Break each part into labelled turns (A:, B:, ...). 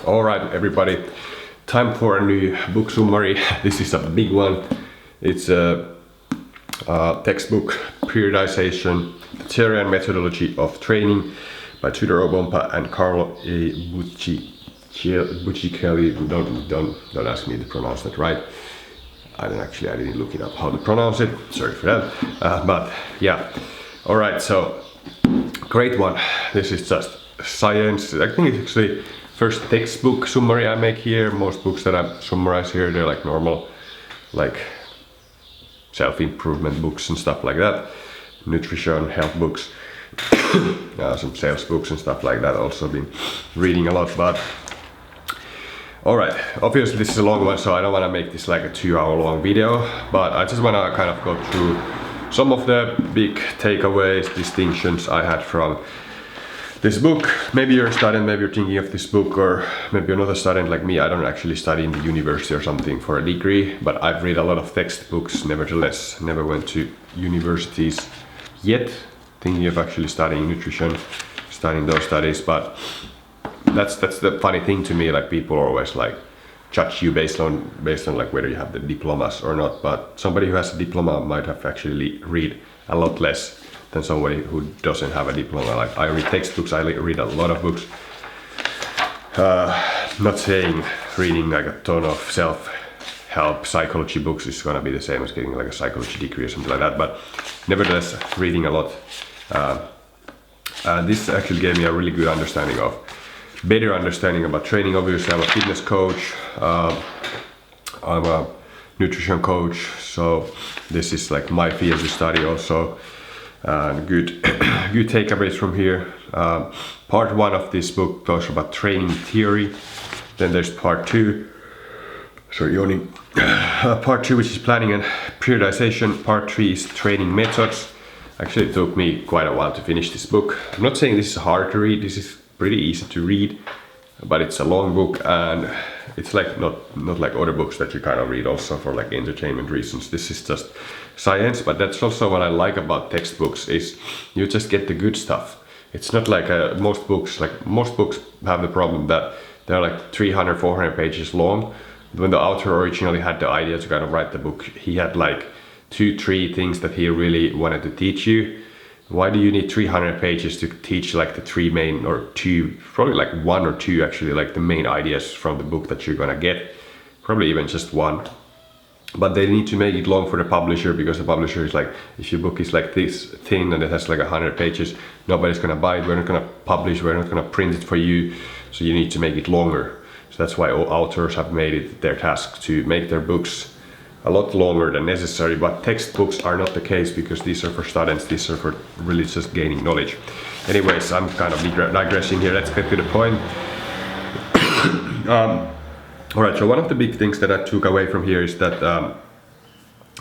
A: All right, everybody, time for a new book summary. This is a big one. It's a textbook, Periodization, the Theory and Methodology of Training by Tudor O, Bonpa and Carlo A. Buzzichelli. Don't ask me to pronounce that right. I didn't look it up how to pronounce it. Sorry for that. But yeah, all right. So great one. This is just science. I think it's actually first textbook summary I make here. Most books that I summarize here, they're like normal, like self-improvement books and stuff like that. Nutrition, health books, some sales books and stuff like that. Also been reading a lot, but all right, obviously this is a long one, so I don't want to make this like a 2-hour long video, but I just want to kind of go through some of the big takeaways, distinctions I had from this book. Maybe you're a student, maybe you're thinking of this book, or maybe you're not a student like me. I don't actually study in the university or something for a degree, but I've read a lot of textbooks nevertheless. Never went to universities yet, thinking of actually studying nutrition, studying those studies, but that's the funny thing to me, like people always like judge you based on like whether you have the diplomas or not, but somebody who has a diploma might have actually read a lot less than somebody who doesn't have a diploma. Like I read textbooks, I read a lot of books. Not saying reading like a ton of self-help psychology books is gonna be the same as getting like a psychology degree or something like that, but nevertheless reading a lot. This actually gave me a really good better understanding about training. Obviously I'm a fitness coach, I'm a nutrition coach, so this is like my field of study also. Good takeaways from here. Part 1 of this book talks about training theory. Then there's part 2, part 2 which is planning and periodization. Part 3 is training methods. Actually it took me quite a while to finish this book. I'm not saying this is hard to read, this is pretty easy to read, but it's a long book and it's like not like other books that you kind of read also for like entertainment reasons. This is just science, but that's also what I like about textbooks is you just get the good stuff. It's not like most books have the problem that they're like 300-400 pages long. When the author originally had the idea to kind of write the book, he had like 2-3 things that he really wanted to teach you. Why do you need 300 pages to teach like the 3 main, or 2, probably like 1 or 2 actually, like the main ideas from the book that you're gonna get? Probably even just 1. But they need to make it long for the publisher, because the publisher is like, if your book is like this thin and it has like 100 pages, nobody's gonna buy it, we're not gonna publish, we're not gonna print it for you, so you need to make it longer. So that's why all authors have made it their task to make their books a lot longer than necessary, but textbooks are not the case, because these are for students, these are for really just gaining knowledge. Anyways, I'm kind of digressing here, let's get to the point. Alright, so one of the big things that I took away from here is that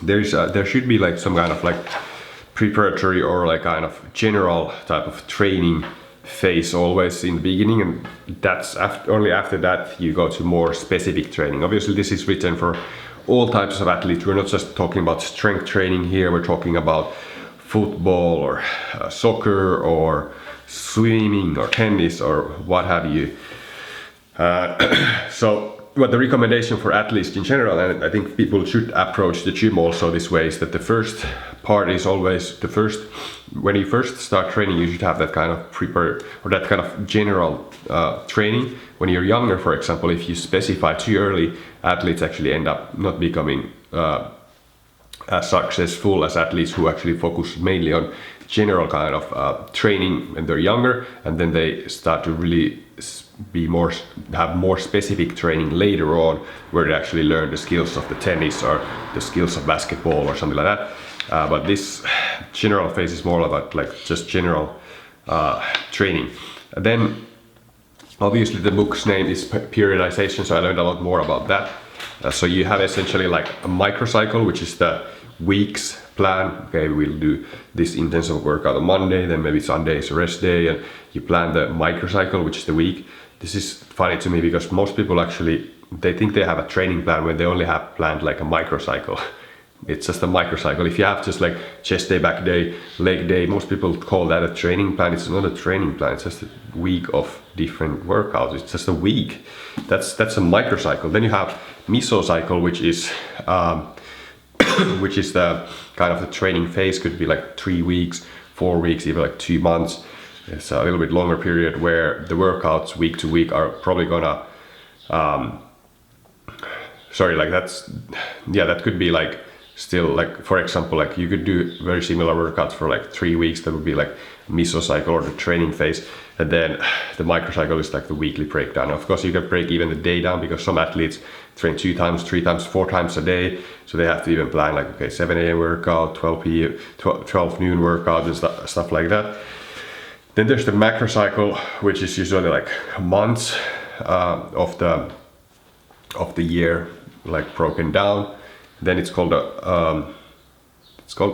A: there should be like some kind of like preparatory or like kind of general type of training phase always in the beginning, and that's only after that you go to more specific training. Obviously this is written for all types of athletes. We're not just talking about strength training here, we're talking about football or soccer or swimming or tennis or what have you. But the recommendation for athletes in general, and I think people should approach the gym also this way, is that the first part is always when you first start training, you should have that kind of that kind of general training. When you're younger, for example, if you specify too early, athletes actually end up not becoming as successful as athletes who actually focus mainly on general kind of training when they're younger, and then they start to really have more specific training later on, where they actually learn the skills of the tennis or the skills of basketball or something like that. But this general phase is more about like just general training. And then obviously the book's name is Periodization, so I learned a lot more about that. So you have essentially like a microcycle, which is the week's plan. Okay, we'll do this intensive workout on Monday, then maybe Sunday is a rest day, and you plan the microcycle, which is the week. This is funny to me because most people actually, they think they have a training plan when they only have planned like a microcycle. It's just a microcycle. If you have just like chest day, back day, leg day, most people call that a training plan. It's not a training plan. It's just a week of different workouts. It's just a week. That's a microcycle. Then you have mesocycle, which is which is the kind of the training phase. Could be like 3 weeks, 4 weeks, even like 2 months. It's a little bit longer period where the workouts week to week are probably gonna that could be like still like, for example, like you could do very similar workouts for like 3 weeks. That would be like mesocycle or the training phase, and then the microcycle is like the weekly breakdown. Of course, you can break even the day down because some athletes train 2 times, 3 times, 4 times a day, so they have to even plan like, okay, 7 a.m. workout, 12 p.m., 12 noon workout and stuff like that. Then there's the macrocycle, which is usually like months of the year, like broken down. Then it's called a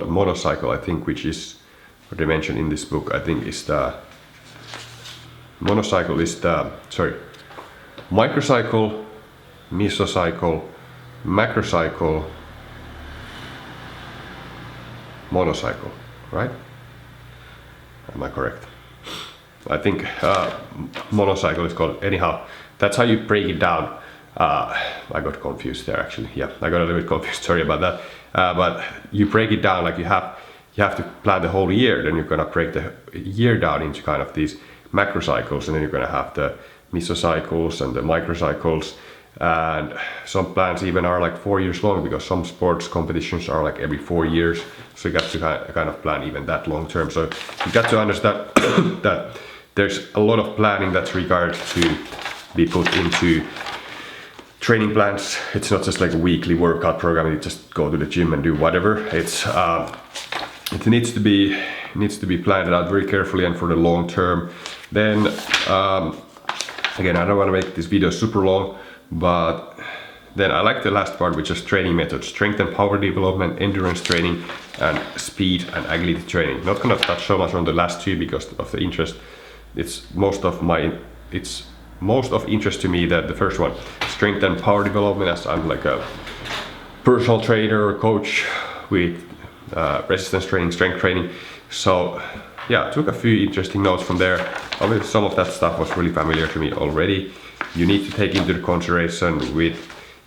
A: monocycle, I think, which is what they mentioned in this book. I think is the monocycle is the microcycle, mesocycle, macrocycle, monocycle, right? Am I correct? I think monocycle is called. Anyhow, that's how you break it down. I got confused there actually. Yeah, I got a little bit confused. Sorry about that. But you break it down like you have to plan the whole year. Then you're gonna break the year down into kind of these macrocycles, and then you're gonna have the mesocycles and the microcycles. And some plans even are like 4 years long, because some sports competitions are like every 4 years. So you got to kind of plan even that long term. So you got to understand that there's a lot of planning that's required to be put into training plans. It's not just like a weekly workout program. You just go to the gym and do whatever. It needs to be planned out very carefully and for the long term. Then again, I don't want to make this video super long, but then I like the last part, which is training methods: strength and power development, endurance training, and speed and agility training. Not gonna touch so much on the last two because of the interest. It's most of interest to me that the first one, strength and power development, as I'm like a personal trainer or coach with resistance training, strength training. So yeah, I took a few interesting notes from there. Obviously some of that stuff was really familiar to me already. You need to take into consideration with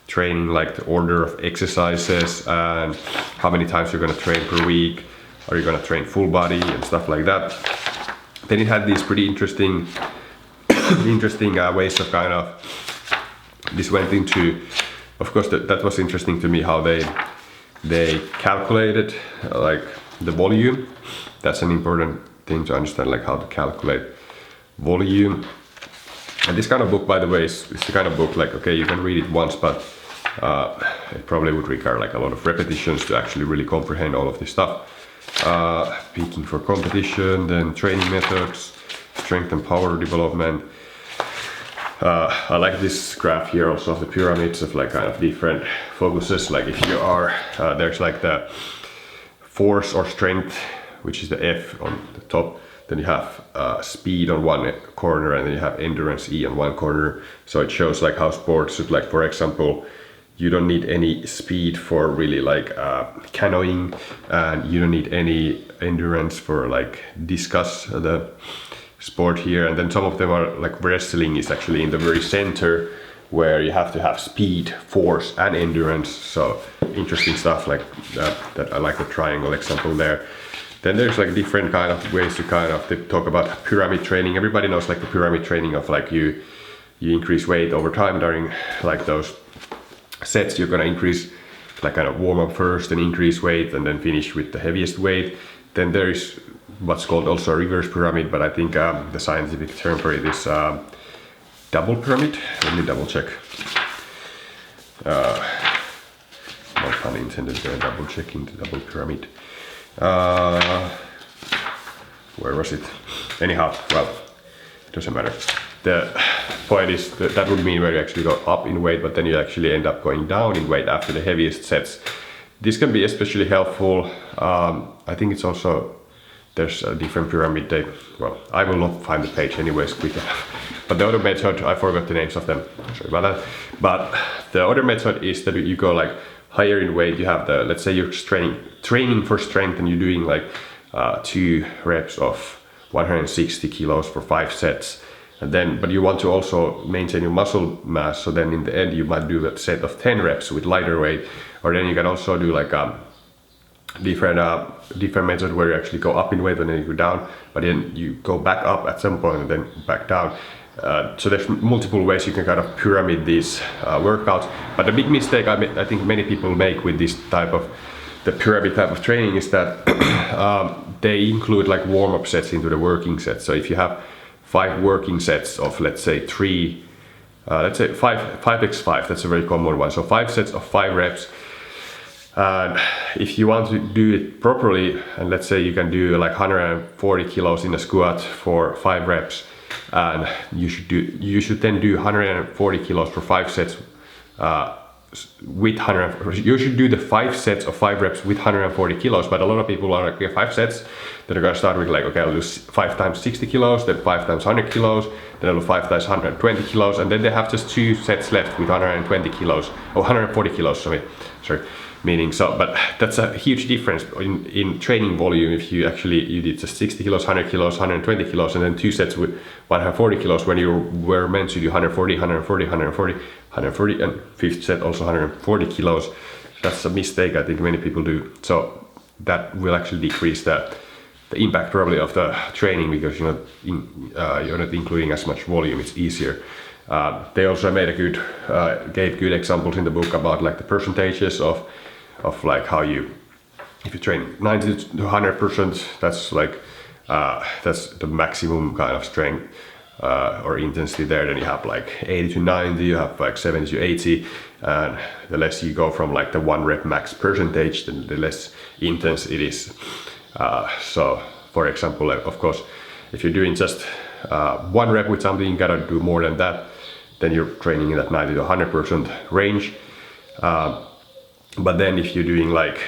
A: training like the order of exercises and how many times you're going to train per week. Are you going to train full body and stuff like that? Then it had these pretty interesting ways of kind of, this went into, of course that was interesting to me how they calculated like the volume. That's an important thing to understand, like how to calculate volume. And this kind of book, by the way, is the kind of book like, okay, you can read it once, but it probably would require like a lot of repetitions to actually really comprehend all of this stuff. Peaking for competition, then training methods, strength and power development. I like this graph here also of the pyramids of like kind of different focuses. Like if you are, there's like the force or strength, which is the F on the top. Then you have speed on one corner, and then you have endurance, E, on one corner. So it shows like how sports should, like for example, you don't need any speed for really like canoeing, and you don't need any endurance for like discus, the sport here. And then some of them are like wrestling is actually in the very center, where you have to have speed, force, and endurance. So interesting stuff like that. I like the triangle example there. Then there's like different kind of ways to kind of talk about pyramid training. Everybody knows like the pyramid training of like you increase weight over time during like those sets. You're gonna increase like kind of warm up first and increase weight and then finish with the heaviest weight. Then there is what's called also a reverse pyramid, but I think the scientific term for it is double pyramid. Let me double check. No pun intended there, double checking the double pyramid. Where was it? Anyhow, well, it doesn't matter. The point is that would mean where you actually go up in weight, but then you actually end up going down in weight after the heaviest sets. This can be especially helpful. I think it's also, there's a different pyramid type. Well, I will not find the page anyways quick enough. But the other method, I forgot the names of them, sorry about that. But the other method is that you go like higher in weight, you have the, let's say you're training for strength and you're doing like 2 reps of 160 kilos for 5 sets. And then, but you want to also maintain your muscle mass, so then in the end you might do a set of 10 reps with lighter weight, or then you can also do like different method where you actually go up in weight and then you go down, but then you go back up at some point and then back down. So there's multiple ways you can kind of pyramid these workouts, but the big mistake I think many people make with this type of the pyramid type of training is that they include like warm-up sets into the working sets. So if you have 5 working sets of, let's say 5x5, that's a very common one. So 5 sets of 5 reps. If you want to do it properly, and let's say you can do like 140 kilos in a squat for 5 reps, and you should then do 140 kilos for 5 sets with 100. You should do the 5 sets of 5 reps with 140 kilos, but a lot of people are like, okay, 5 sets, then they're gonna start with like, okay, I'll do 5 times 60 kilos, then 5 times 100 kilos, then I'll do 5 times 120 kilos, and then they have just 2 sets left with 120 kilos, or 140 kilos, sorry. Meaning, so, but that's a huge difference in training volume if you did just 60 kilos, 100 kilos, 120 kilos, and then 2 sets with 140 kilos when you were meant to do 140, 140, 140, 140, and 5th set also 140 kilos. That's a mistake I think many people do. So that will actually decrease the impact probably of the training, because you're not including as much volume. It's easier. They also made gave good examples in the book about like the percentages of like how if you train 90 to 100%, that's like that's the maximum kind of strength or intensity there. Then you have like 80 to 90, you have like 70 to 80, and the less you go from like the 1 rep max percentage, then the less intense it is. So for example, of course, if you're doing just 1 rep with something, you gotta do more than that, then you're training in that 90 to 100% range. But then if you're doing like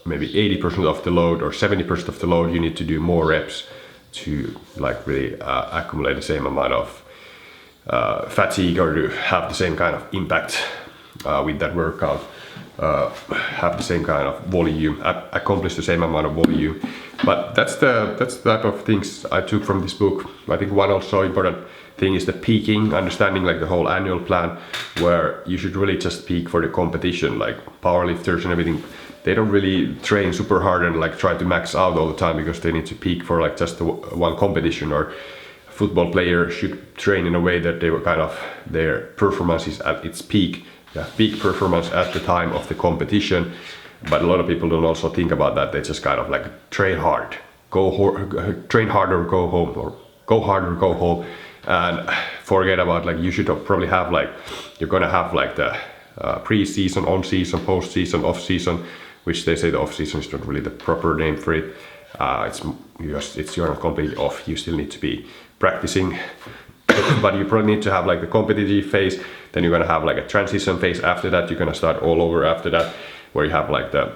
A: maybe 80% of the load or 70% of the load, you need to do more reps to like really accumulate the same amount of fatigue, or to have the same kind of impact with that workout, have the same kind of volume, accomplish the same amount of volume. But that's the type of things I took from this book. I think one also important thing is the peaking, understanding like the whole annual plan, where you should really just peak for the competition. Like powerlifters and everything, they don't really train super hard and like try to max out all the time, because they need to peak for like just one competition. Or a football player should train in a way that they were kind of, their performance is at its peak. They have peak performance at the time of the competition. But a lot of people don't also think about that. They just kind of like train hard, train harder, go home, or go harder, go home, and forget about like you should probably have like, you're gonna have like the pre-season, on-season, post-season, off-season, which they say the off-season is not really the proper name for it. You're not completely off. You still need to be practicing, but you probably need to have like the competitive phase. Then you're gonna have like a transition phase after that. You're gonna start all over after that, where you have like the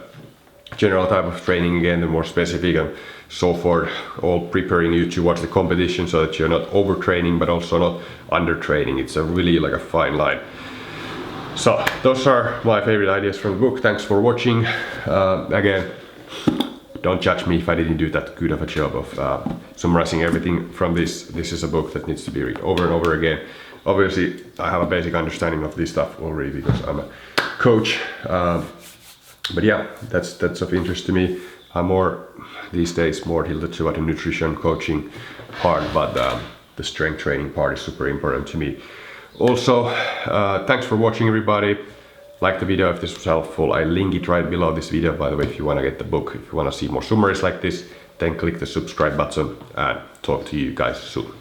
A: general type of training again, the more specific and so forth, all preparing you towards the competition, so that you're not overtraining but also not undertraining. It's a really like a fine line. So those are my favorite ideas from the book. Thanks for watching. Again, don't judge me if I didn't do that good of a job of summarizing everything from this. This is a book that needs to be read over and over again. Obviously, I have a basic understanding of this stuff already because I'm a coach. But yeah, that's of interest to me. I'm more these days more tilted toward the nutrition coaching part, but the strength training part is super important to me. Also, thanks for watching, everybody. Like the video if this was helpful. I link it right below this video, by the way, if you want to get the book. If you want to see more summaries like this, then click the subscribe button, and talk to you guys soon.